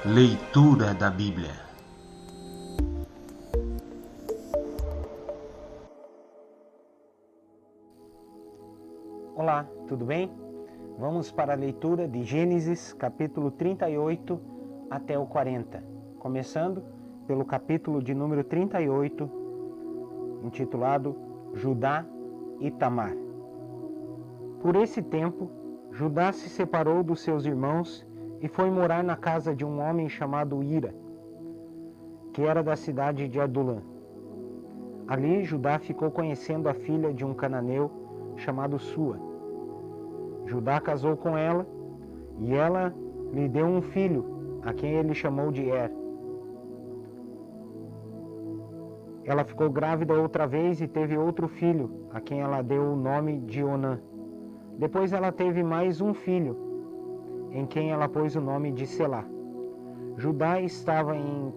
Leitura da Bíblia. Olá, tudo bem? Vamos para a leitura de Gênesis, capítulo 38 até o 40, começando pelo capítulo de número 38, intitulado Judá e Tamar. Por esse tempo, Judá se separou dos seus irmãos e foi morar na casa de um homem chamado Ira, que era da cidade de Adulã. Ali, Judá ficou conhecendo a filha de um cananeu chamado Sua. Judá casou com ela e ela lhe deu um filho, a quem ele chamou de Er. Ela ficou grávida outra vez e teve outro filho, a quem ela deu o nome de Onã. Depois ela teve mais um filho, em quem ela pôs o nome de Selá. Judá estava em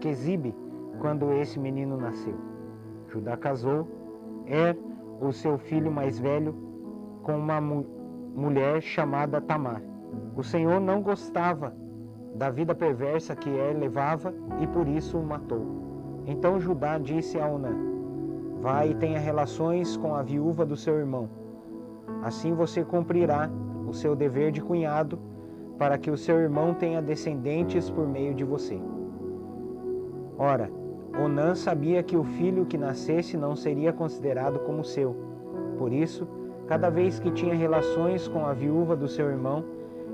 Quezibe quando esse menino nasceu. Judá casou Er, o seu filho mais velho, com uma mulher chamada Tamar. O Senhor não gostava da vida perversa que Er levava e por isso o matou. Então Judá disse a Onã: vai e tenha relações com a viúva do seu irmão. Assim você cumprirá o seu dever de cunhado, para que o seu irmão tenha descendentes por meio de você. Ora, Onã sabia que o filho que nascesse não seria considerado como seu. Por isso, cada vez que tinha relações com a viúva do seu irmão,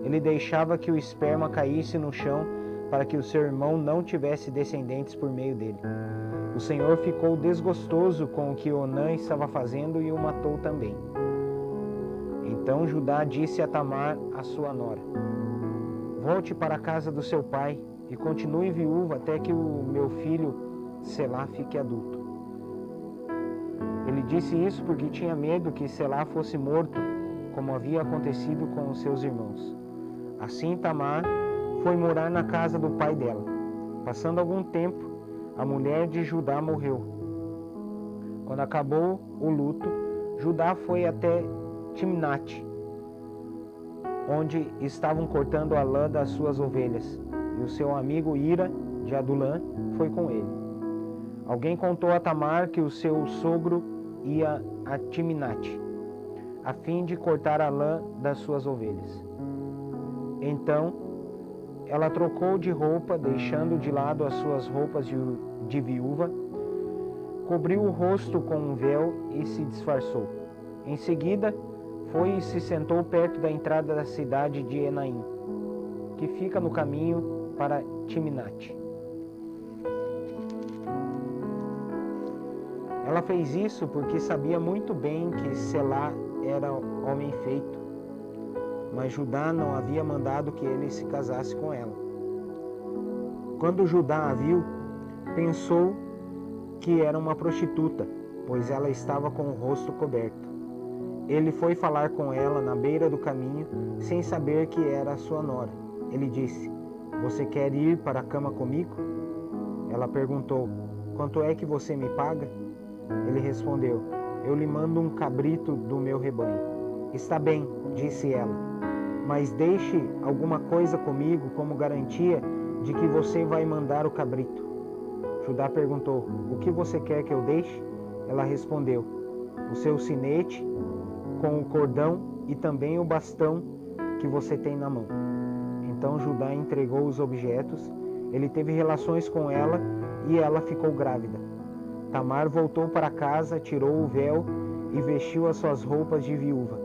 ele deixava que o esperma caísse no chão para que o seu irmão não tivesse descendentes por meio dele. O Senhor ficou desgostoso com o que Onã estava fazendo e o matou também. Então Judá disse a Tamar, a sua nora: volte para a casa do seu pai e continue viúva até que o meu filho Selá fique adulto. Ele disse isso porque tinha medo que Selá fosse morto, como havia acontecido com os seus irmãos. Assim Tamar foi morar na casa do pai dela. Passando algum tempo, a mulher de Judá morreu. Quando acabou o luto, Judá foi até Timnate, onde estavam cortando a lã das suas ovelhas, e o seu amigo Ira, de Adulã, foi com ele. Alguém contou a Tamar que o seu sogro ia a Timnate, a fim de cortar a lã das suas ovelhas. Então, ela trocou de roupa, deixando de lado as suas roupas de viúva, cobriu o rosto com um véu e se disfarçou. Em seguida, foi e se sentou perto da entrada da cidade de Enaim, que fica no caminho para Timnate. Ela fez isso porque sabia muito bem que Selá era homem feito, mas Judá não havia mandado que ele se casasse com ela. Quando Judá a viu, pensou que era uma prostituta, pois ela estava com o rosto coberto. Ele foi falar com ela na beira do caminho, sem saber que era a sua nora. Ele disse: você quer ir para a cama comigo? Ela perguntou: quanto é que você me paga? Ele respondeu: eu lhe mando um cabrito do meu rebanho. Está bem, disse ela, mas deixe alguma coisa comigo como garantia de que você vai mandar o cabrito. Judá perguntou: o que você quer que eu deixe? Ela respondeu: o seu sinete com o cordão e também o bastão que você tem na mão. Então Judá entregou os objetos, ele teve relações com ela e ela ficou grávida. Tamar voltou para casa, tirou o véu e vestiu as suas roupas de viúva.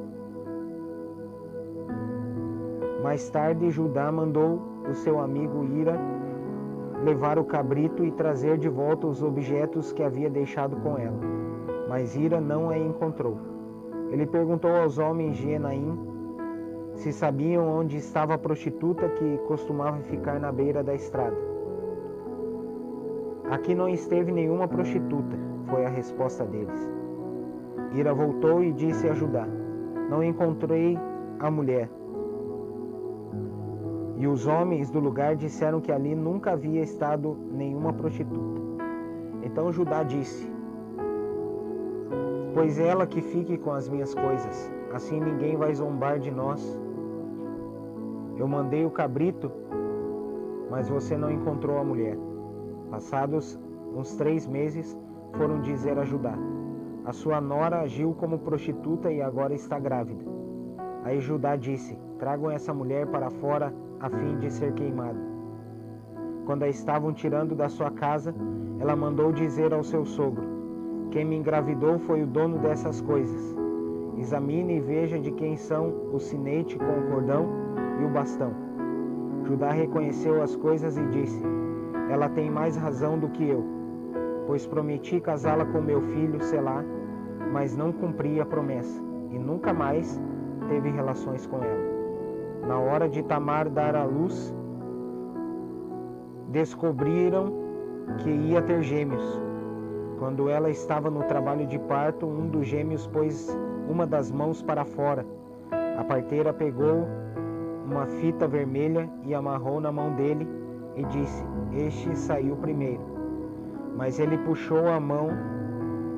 Mais tarde, Judá mandou o seu amigo Ira levar o cabrito e trazer de volta os objetos que havia deixado com ela. Mas Ira não a encontrou. Ele perguntou aos homens de Enaim se sabiam onde estava a prostituta que costumava ficar na beira da estrada. Aqui não esteve nenhuma prostituta, foi a resposta deles. Ira voltou e disse a Judá: não encontrei a mulher. E os homens do lugar disseram que ali nunca havia estado nenhuma prostituta. Então Judá disse: pois ela que fique com as minhas coisas, assim ninguém vai zombar de nós. Eu mandei o cabrito mas você não encontrou a mulher. Passados uns 3 meses, foram dizer a Judá: a sua nora agiu como prostituta e agora está grávida. Aí Judá disse: tragam essa mulher para fora a fim de ser queimada. Quando a estavam tirando da sua casa, ela mandou dizer ao seu sogro: quem me engravidou foi o dono dessas coisas. Examine e veja de quem são o sinete com o cordão e o bastão. Judá reconheceu as coisas e disse: ela tem mais razão do que eu, pois prometi casá-la com meu filho Selá, mas não cumpri a promessa, e nunca mais teve relações com ela. Na hora de Tamar dar à luz, descobriram que ia ter gêmeos. Quando ela estava no trabalho de parto, um dos gêmeos pôs uma das mãos para fora. A parteira pegou uma fita vermelha e amarrou na mão dele e disse: este saiu primeiro. Mas ele puxou a mão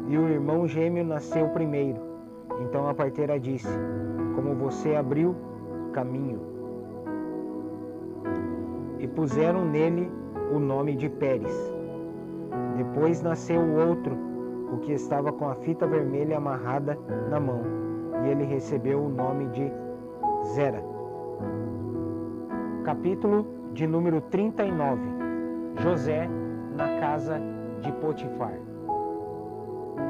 e o irmão gêmeo nasceu primeiro. Então a parteira disse: como você abriu caminho. E puseram nele o nome de Pérez. Depois nasceu o outro, o que estava com a fita vermelha amarrada na mão, e ele recebeu o nome de Zera. Capítulo de número 39. José na casa de Potifar.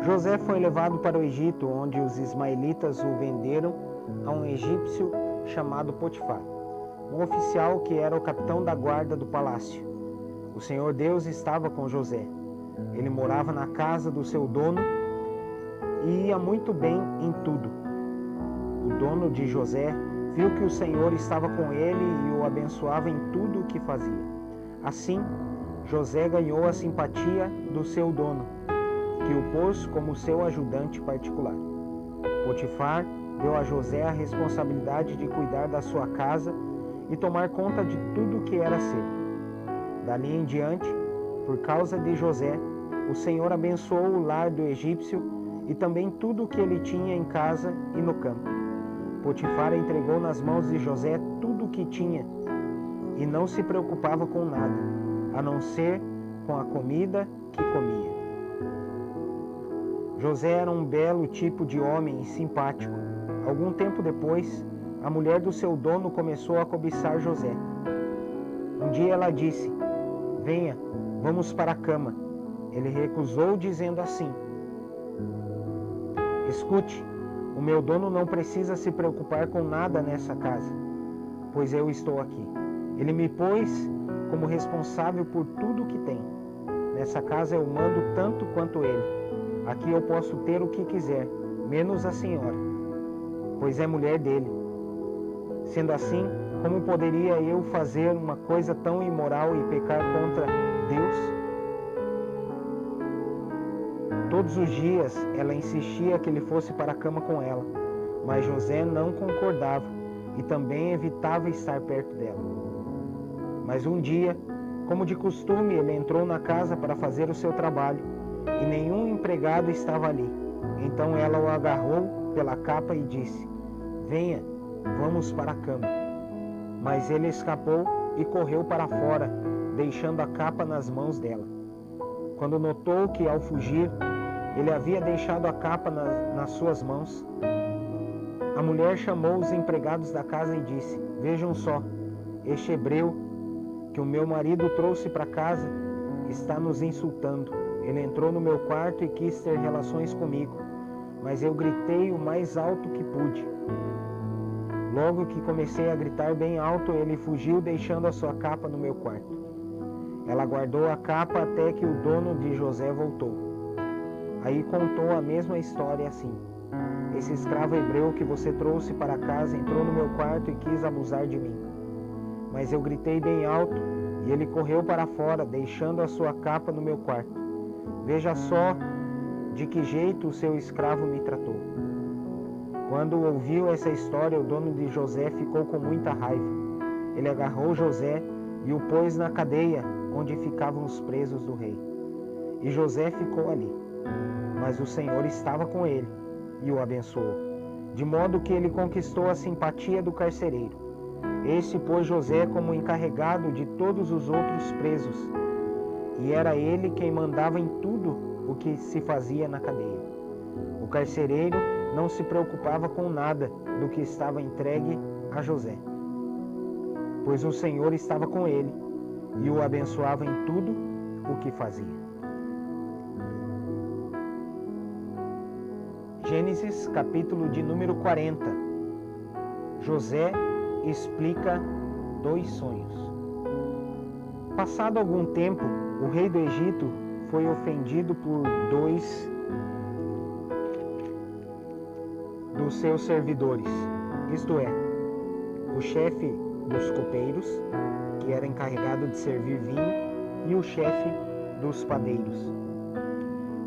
José foi levado para o Egito, onde os ismaelitas o venderam a um egípcio chamado Potifar, um oficial que era o capitão da guarda do palácio. O Senhor Deus estava com José. Ele morava na casa do seu dono e ia muito bem em tudo. O dono de José viu que o Senhor estava com ele e o abençoava em tudo o que fazia. Assim, José ganhou a simpatia do seu dono, que o pôs como seu ajudante particular. Potifar deu a José a responsabilidade de cuidar da sua casa e tomar conta de tudo o que era seu. Dali em diante, por causa de José, o Senhor abençoou o lar do egípcio e também tudo o que ele tinha em casa e no campo. Potifar entregou nas mãos de José tudo o que tinha e não se preocupava com nada, a não ser com a comida que comia. José era um belo tipo de homem e simpático. Algum tempo depois, a mulher do seu dono começou a cobiçar José. Um dia ela disse: venha, vamos para a cama. Ele recusou, dizendo assim: escute, o meu dono não precisa se preocupar com nada nessa casa, pois eu estou aqui. Ele me pôs como responsável por tudo o que tem. Nessa casa eu mando tanto quanto ele. Aqui eu posso ter o que quiser, menos a senhora, pois é mulher dele. Sendo assim, como poderia eu fazer uma coisa tão imoral e pecar contra Deus? Todos os dias ela insistia que ele fosse para a cama com ela, mas José não concordava e também evitava estar perto dela. Mas um dia, como de costume, ele entrou na casa para fazer o seu trabalho e nenhum empregado estava ali. Então ela o agarrou pela capa e disse: venha, vamos para a cama. Mas ele escapou e correu para fora, deixando a capa nas mãos dela. Quando notou que, ao fugir, ele havia deixado a capa nas suas mãos, a mulher chamou os empregados da casa e disse: vejam só, este hebreu que o meu marido trouxe para casa está nos insultando. Ele entrou no meu quarto e quis ter relações comigo, mas eu gritei o mais alto que pude. Logo que comecei a gritar bem alto, ele fugiu, deixando a sua capa no meu quarto. Ela guardou a capa até que o dono de José voltou. Aí contou a mesma história assim: esse escravo hebreu que você trouxe para casa entrou no meu quarto e quis abusar de mim. Mas eu gritei bem alto e ele correu para fora, deixando a sua capa no meu quarto. Veja só de que jeito o seu escravo me tratou. Quando ouviu essa história, o dono de José ficou com muita raiva. Ele agarrou José e o pôs na cadeia onde ficavam os presos do rei. E José ficou ali. Mas o Senhor estava com ele e o abençoou, de modo que ele conquistou a simpatia do carcereiro. Este pôs José como encarregado de todos os outros presos, e era ele quem mandava em tudo o que se fazia na cadeia. O carcereiro não se preocupava com nada do que estava entregue a José, pois o Senhor estava com ele e o abençoava em tudo o que fazia. Gênesis, capítulo de número 40. José explica 2 sonhos. Passado algum tempo, o rei do Egito foi ofendido por 2 dos seus servidores, isto é, o chefe dos copeiros, que era encarregado de servir vinho, e o chefe dos padeiros.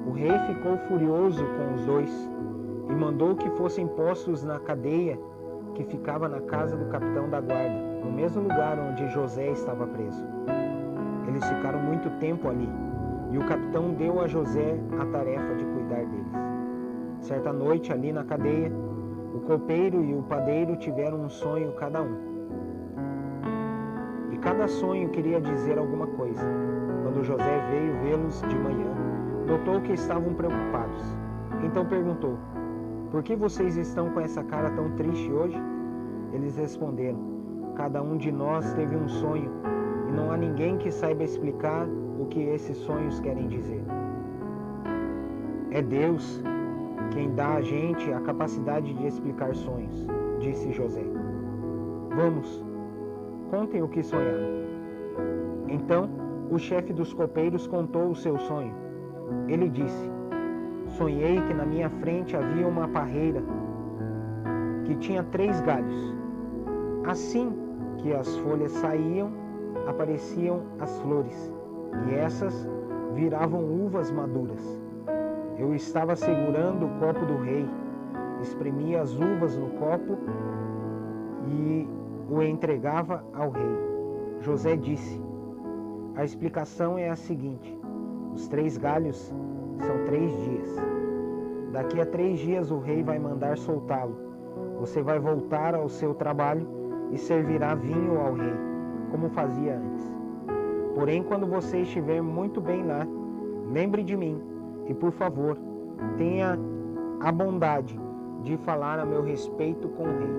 O rei ficou furioso com os 2 e mandou que fossem postos na cadeia que ficava na casa do capitão da guarda, no mesmo lugar onde José estava preso. Eles ficaram muito tempo ali, e o capitão deu a José a tarefa de cuidar deles. Certa noite, ali na cadeia, o copeiro e o padeiro tiveram um sonho cada um. E cada sonho queria dizer alguma coisa. Quando José veio vê-los de manhã, notou que estavam preocupados. Então perguntou: "Por que vocês estão com essa cara tão triste hoje?" Eles responderam: "Cada um de nós teve um sonho, e não há ninguém que saiba explicar o que esses sonhos querem dizer. É Deus quem dá a gente a capacidade de explicar sonhos", disse José. "Vamos, contem o que sonharam." Então, o chefe dos copeiros contou o seu sonho. Ele disse: "Sonhei que na minha frente havia uma parreira que tinha 3 galhos. Assim que as folhas saíam, apareciam as flores, e essas viravam uvas maduras. Eu estava segurando o copo do rei, espremia as uvas no copo e o entregava ao rei." José disse: "A explicação é a seguinte: os 3 galhos são 3 dias. Daqui a 3 dias o rei vai mandar soltá-lo. Você vai voltar ao seu trabalho e servirá vinho ao rei, como fazia antes. Porém, quando você estiver muito bem lá, lembre de mim e, por favor, tenha a bondade de falar a meu respeito com o rei,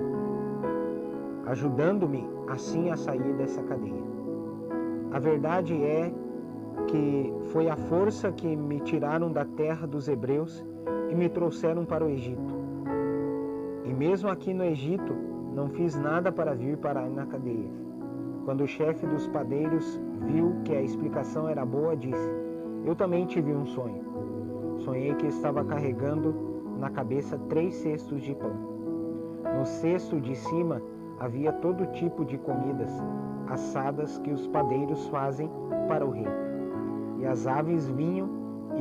ajudando-me assim a sair dessa cadeia. A verdade é que foi a força que me tiraram da terra dos hebreus e me trouxeram para o Egito. E mesmo aqui no Egito, não fiz nada para vir parar na cadeia." Quando o chefe dos padeiros viu que a explicação era boa, disse: "Eu também tive um sonho. Sonhei que estava carregando na cabeça 3 cestos de pão. No cesto de cima havia todo tipo de comidas assadas que os padeiros fazem para o rei. E as aves vinham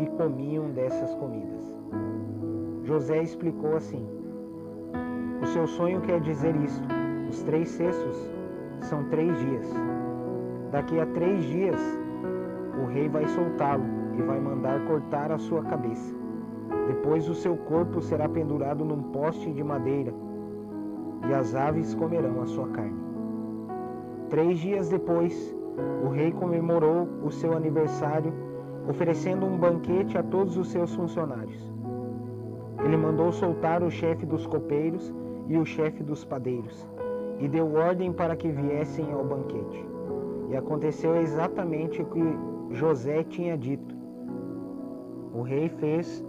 e comiam dessas comidas." José explicou assim: "O seu sonho quer dizer isto: os 3 cestos são 3 dias. Daqui a 3 dias, o rei vai soltá-lo e vai mandar cortar a sua cabeça. Depois o seu corpo será pendurado num poste de madeira e as aves comerão a sua carne." 3 dias depois, o rei comemorou o seu aniversário, oferecendo um banquete a todos os seus funcionários. Ele mandou soltar o chefe dos copeiros e o chefe dos padeiros, e deu ordem para que viessem ao banquete. E aconteceu exatamente o que José tinha dito. O rei fez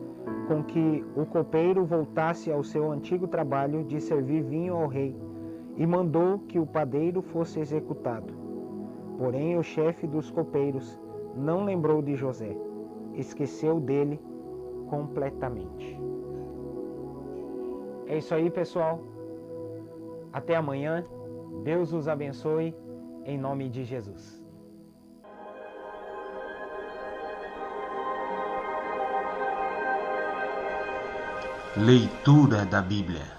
com que o copeiro voltasse ao seu antigo trabalho de servir vinho ao rei, e mandou que o padeiro fosse executado. Porém, o chefe dos copeiros não lembrou de José, esqueceu dele completamente. É isso aí, pessoal. Até amanhã. Deus os abençoe, em nome de Jesus. Leitura da Bíblia.